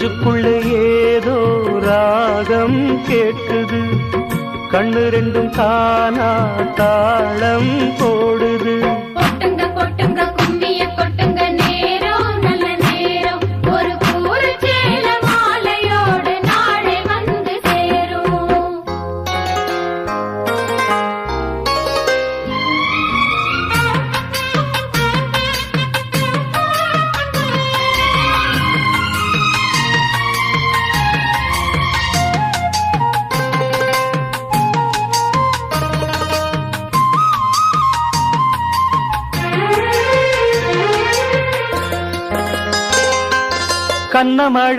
நெஞ்சுக்குள்ளே ஏதோ ராகம் கேட்குது, கண்ணு ரெண்டும் தானா தாளம் போடுது. கொட்டுங்க கொட்டுங்க கும்மிய கொட்டுங்க, நேரம் நல்ல நேரம், ஒரு கூறு சேல மாலையோடு நாளை வந்து சேரும். கண்ணமழை